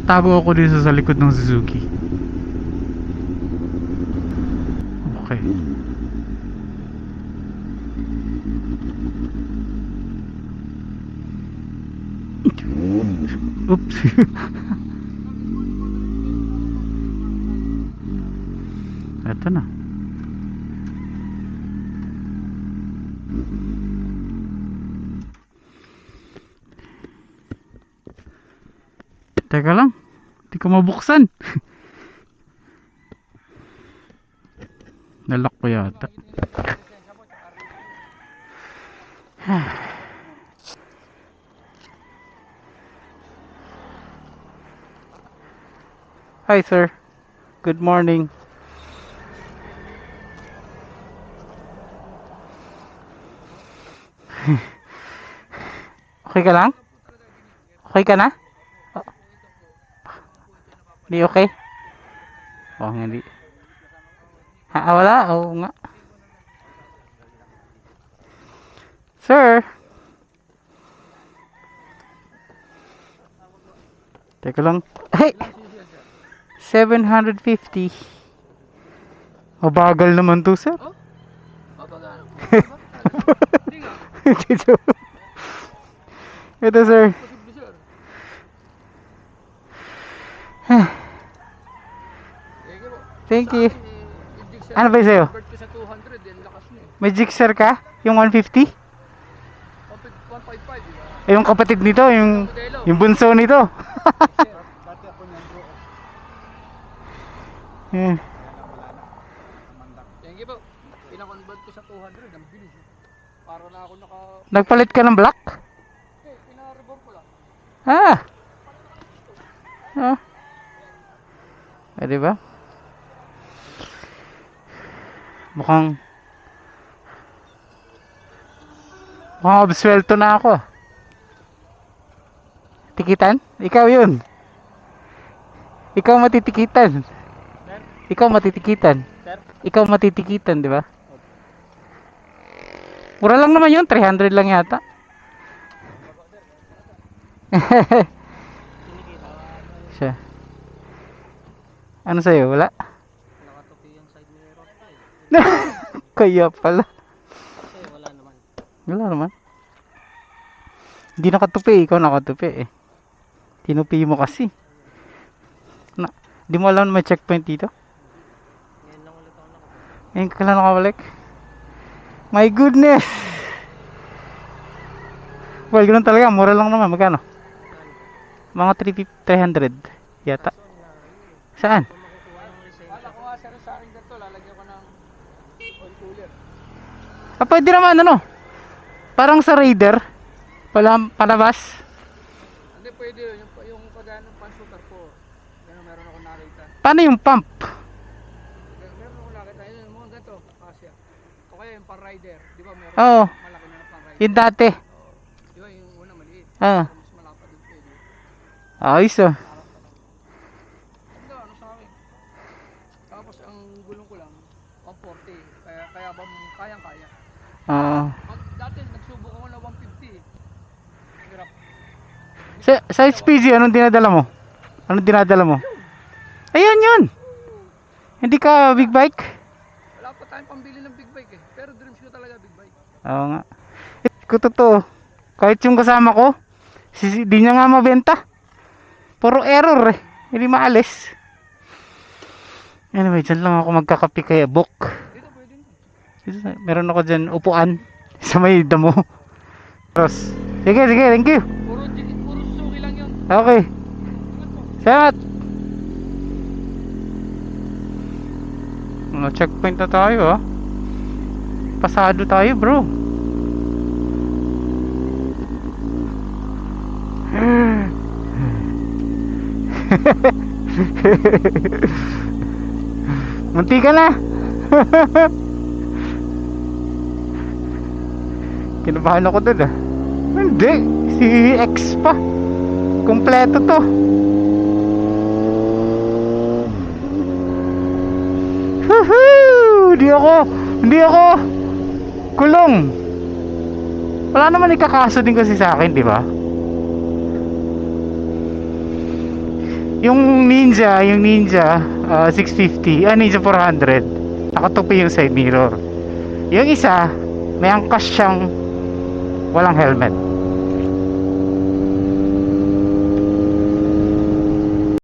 Tatago ako dito sa likod ng Suzuki. Okay. Oops. Eto na. Teka lang, hindi ko mabuksan. Nalock ko yata. Hi sir, good morning. Okay ka lang? Okay ka na? Hindi okay? Oh, hindi. Wala? Oo nga. Sir! Teka lang. Hey! 750. Mabagal naman to, sir. Oh? Mabagal. Dito. Ito, sir. Posible, sir. Thank you. Yung Ano ba sa'yo? convert ko sa 200, yung lakas niya eh. May Gixxer ka? Yung 150? 155, di ba? Eh, yung kapatid nito, yung bunso nito. Dati ako niyan, bro. Eh, Thank you po. Pinakonvert ko sa 200, ang bilis eh. Para na ako Nagpalit ka ng black? Okay, pinarebor ko lang. Ah. Ah. Eh, diba? Mukhang absuelto na ako. Tikitan? Ikaw yun. Ikaw matitikitan. Sir? Ikaw matitikitan. Sir? Ikaw matitikitan, di ba? Mura lang naman yun, 300 lang yata. Siya. Ano sa'yo? Wala? Nakatupi yung side mirror ko eh. Kaya pala. Kasi wala naman. Wala naman. Hindi nakatupi, ikaw nakatupi eh. Tinupi mo kasi. Di mo alam na may checkpoint dito? Ngayon lang ulit ako nakabalik. Ngayon ka lang nakabalik? My goodness! Well, ganun talaga. Mura lang naman. Magkano? Mga 300 yata. Saan? Kung makukuha yung lisensya. Wala ko nga sir sa akin ganito, lalagyan ko ng oil cooler. Pwede naman ano? Parang sa Raider. Palabas. Hindi pwede yun, yung kagaya ng pan-shooter ko. Meron ako nakita. Paano yung pump? Meron ako nakita, yun yung mga ganito, kasya. O kaya yung pan-rider, di ba meron Oo. malaki na pan-rider. Yung dati. Oo. Di ba yung una maliit, Ah. pero mas malapad din pwede. Ayos ah. Ganda, ano sa akin. Tapos ang gulong ko lang, 140. Kaya ba kayang-kaya. Dati nagsubok ako na 150 eh. Hirap. Sa HPG, anong dinadala mo? Anong dinadala mo? Ayan yun! Hindi ka big bike? Wala pa tayong pambili ng big bike eh. Pero dreams ko talaga big bike. Oo nga. Kung totoo, kahit yung kasama ko, di niya nga mabenta. Puro error eh. Hindi maalis. Anyway, dyan lang ako magkakapi kay Book. Dito pwede na. Meron ako dyan upuan sa may damo. Cross. Sige, thank you. Puro Suzuki lang yun. Okay. Salamat. Mga checkpoint na tayo ah. Pasado tayo bro. Munti ka na. Kinabahan ako dun ah. Hindi, si X pa. Kompleto to. Woohoo! Hindi ako kulong. Wala naman ikakaso din kasi sa akin, di ba? Yung Ninja 650, Ninja 400, nakatupi yung side mirror. Yung isa, may angkas siyang walang helmet.